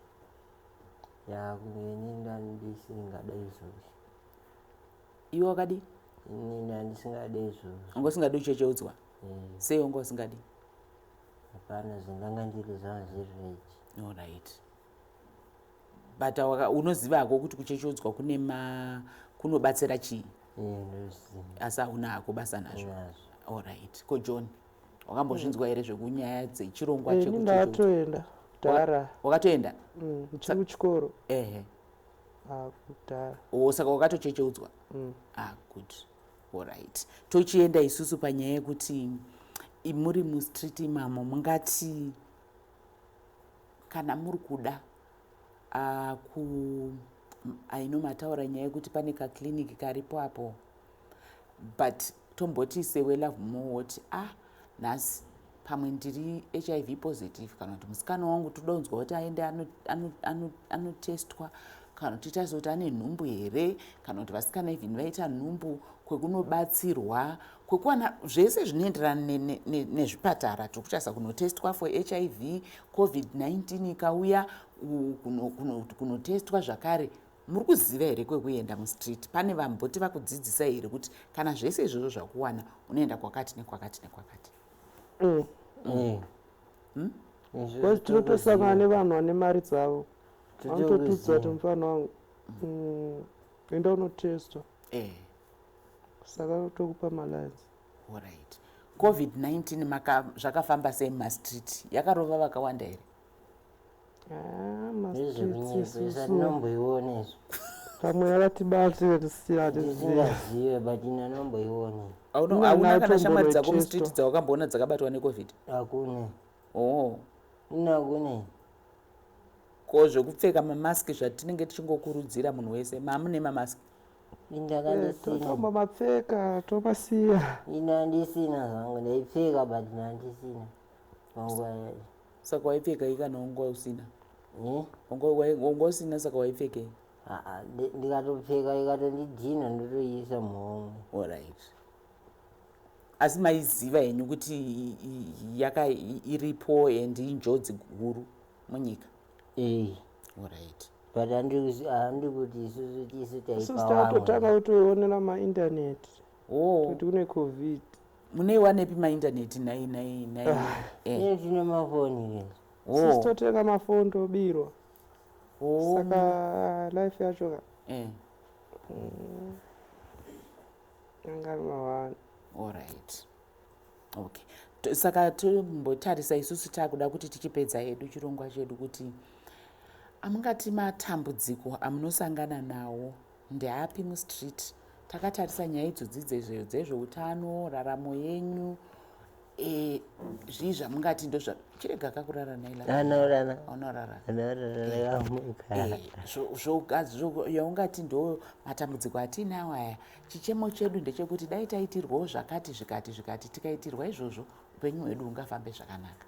ndandisingada izvozvo iwe wakadi ndandisingada izvozvo unga usingadi kuchecheudzwa sei unga usingadi hapana zvandanga ndiri zvanga zviri alright but unoziva hako kuti kuchecheudzwa kunobatsira chii asi hauna hako basa nazvo alright ko John wakambozvinzwa here zvekunyaya dzechirongwa ndatoenda kudhara wakatoenda chiri kuchikoro kudhara saka wakatochecheudzwa good alright tochienda isusu panyaya yekuti muri MaStreet imamo mungati kana muri kuda mataura nyaya yekuti pane kakliniki karipo apo but tomboti sewe love mowoti nhasi pamwe ndiri HIV positive kana kuti musikana wangu toda kunzwa kuti aende anotestwa kana kuti tazoti ane nhumbu here kana kuti vasikana even vaita nhumbu kwekunobatsirwa kwekuwana zvese zvinoenderana nezvipatara tokutarisa kunotestwa for HIV COVID-19 ikauya kunotestwa zvakare muri kuziva here kwekuenda MaStreet pane vamboti vakudzidzisa here kuti kana zvese izvozvo zvakuwana unoenda kwakati nekwakati nekwakati because tinotosangana nevanhu vane mari dzavo vanototudza kuti mufana wangu enda unotestwa saka tokupa malines alright COVID-19 zvakafamba sei MaStreet yakarova vakawanda here manomboiona izvo pamwe yakatibati tisingazive but ina nomboiona hauna kana shamwari dzako MaStreet dzawakamboona dzakabatwa neCovid hakune ina kune ko zvokupfeka mamaski zvatinenge tichingokurudzira munhu wese mamune mamaski totomba mapfeka tomasiya ina ndisina zvangu ndaipfeka but ndandisina panguva yacho. Saka waipfeka ikana wanga usina wanga usina saka waipfekei? Ndikatopfeka ikatondidhina ndotoiisa muhomwe. Alright. Asi maiziva henyu kuti iripo and injodzi guru munyika? Alright. But handi kuti isusu tisu tatotanga kutoonera maindaneti kuti kune covid. Muneiwanepi maindaneti tine mafoni sisi totenga mafoni tobirwa saka life yacho angari mawani. Alright. Okay. Saka tombotarisa isusu takuda kuti tichipedza hedu chirongwa chedu kuti amungati matambudziko amunosangana nawo ndeapi MaStreet? Takatarisa nyaya idzodzi dzezveutano, raramo yenyu, zvii zvamungati ndozva chirega kakurara naila yaungati ndo matambudziko atinawo aya. Chichemo chedu ndechekuti dai taitirwawo zvakati zvikati tikaitirwa izvozvo upenyu hwedu hungafambe zvakanaka.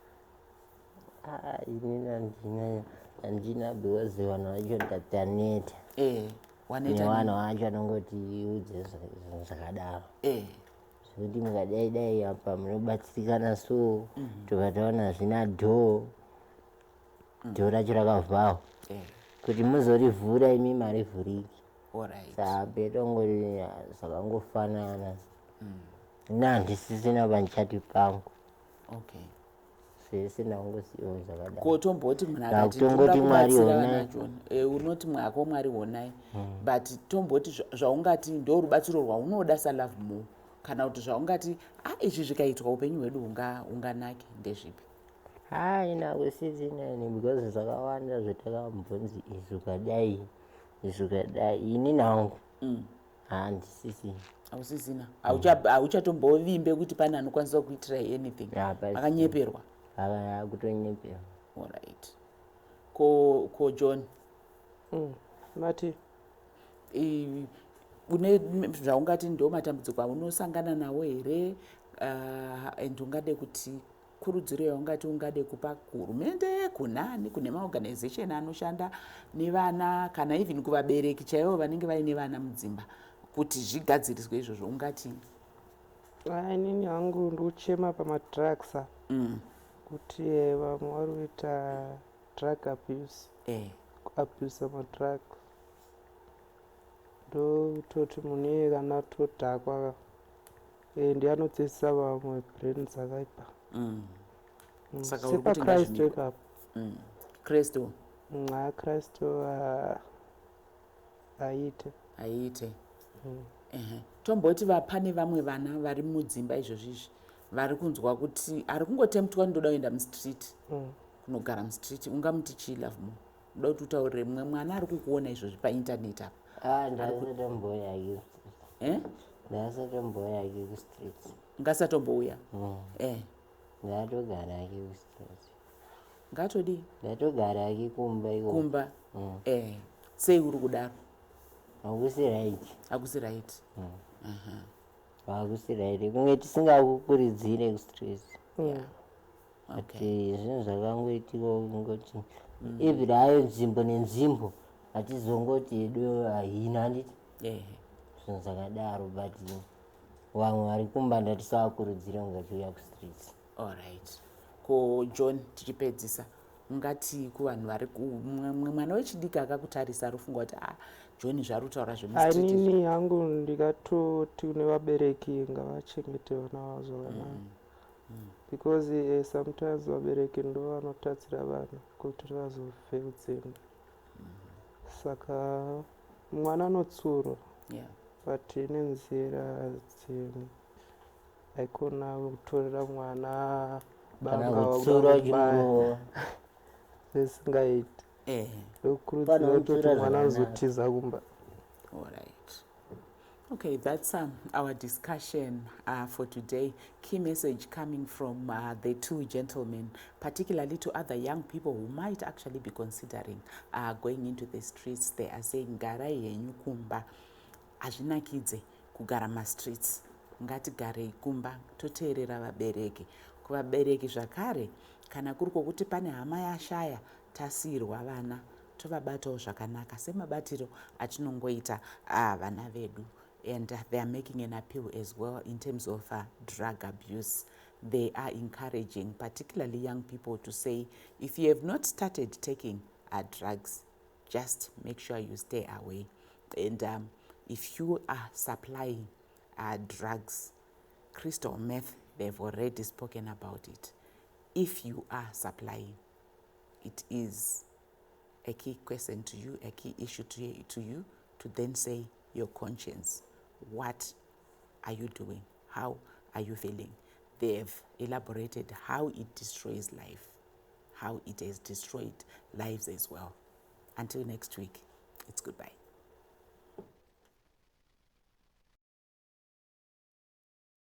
Inini handina because vanhu vacho ndataneta nevana vacho anongoti udze zvinhu zvakadaro zvekuti mukadai apa munobatsirikana so tokataona zvina dhoo racho rakavhawa kuti muzorivhura imi marivhuriki. Saka petongoti zvakangofanana handisisina panchati pangu sese ndangosiwo zvakadaro kotomboti munhu akatitongoti mwari honai unoti mwako mwari honai but tomboti zvaungati ndo rubatsiro rwaunoda salove more kana kuti zvaungati izvi zvikaitwa upenyu hwedu hunganake ndezvipi? Inakusisina because zvakawanda zvatakambonzi izvukadai ini nangu handisisina. Ausisina? Hauchatombovimbe kuti pane anokwanisa kuitira anything? Akanyeperwa? Kutonyeperwa. Alright. Ko John? Mati? Une zvaungati ndo matambudziko aunosangana nawo here and ungade kuti kurudziro yaungati ungade kupa hurumende, kunani, kune maorganization anoshanda nevana kana even kuvabereki chaivo vanenge vaine vana mudzimba kuti zvigadziriswe izvozvo ungati? Inini hangu ndochema pamadrugs kuti vamwe vari kuita drug abuse kuabuse madrug ndototi munhu kana todhakwa ndianodzisisa vamwe brain dzakaipa sepa Kristu ipapo. Kristu? Kristu aite. Tomboti pane vamwe vana vari mudzimba izvozvizvi vari kunzwa kuti ari kungotemtwa ndoda kuenda MaStreet kunogara MaStreet, ungamuti chii love more? Uda kuti utaurire mumwe mwana ari kukuona izvozvi paindaneti apa? Ndasatomboyaki kuStreet. Ungasatombouya? Ndatogara aki kuStreet. Ngatodi? Ndatogara aki kumba. Sei uri kudaro? Hakusi right. Hakusi right? Hakusi right. Kunge tisingakukuridzire kuStreet. Ati zvinhu zvakangoitika kungoti even hayo nzvimbo nenzvimbo hatizongoti hedu haina handiti zvinhu zvakadaro but vamwe vari kumba ndatisakurudzira kungachiuya kuStreet. Alright. Ko John tichipedzisa ungati kuvanhu vari mwana wechidiki akakutarisa rufunga kuti John zvari kutaura zveMaStreet? Inini hangu ndikatoti kune vabereki ngavachengete vana vavo zvakanaka because sometimes vabereki ndo vanotatsira vana kuti vazofe kudzimba saka mwana anotsurwa but ine nzira dzimwe haikona kutorera mwana banga zvisingaiti ndokurudzira kuti mwana azotiza kumba. Alright. Okay, that's our discussion for today. Key message coming from the two gentlemen, particularly to other young people who might actually be considering going into the streets. They are saying, garai henyu kumba, azvinakidze kugara MaStreets. Ngatigarei kumba, toteerera vabereki. Kuvabereki zvakare, kana kuri kwokuti pane hama yashaya, tasiyirwa vana, tovabatawo zvakanaka semabatiro atinongoita vana vedu. And they are making an appeal as well in terms of drug abuse. They are encouraging particularly young people to say, if you have not started taking drugs, just make sure you stay away. And if you are supplying drugs, crystal meth, they've already spoken about it. If you are supplying, it is a key question to you, a key issue to you to then say your conscience. What are you doing? How are you feeling? They've elaborated how it destroys life, how it has destroyed lives as well. Until next week, it's goodbye.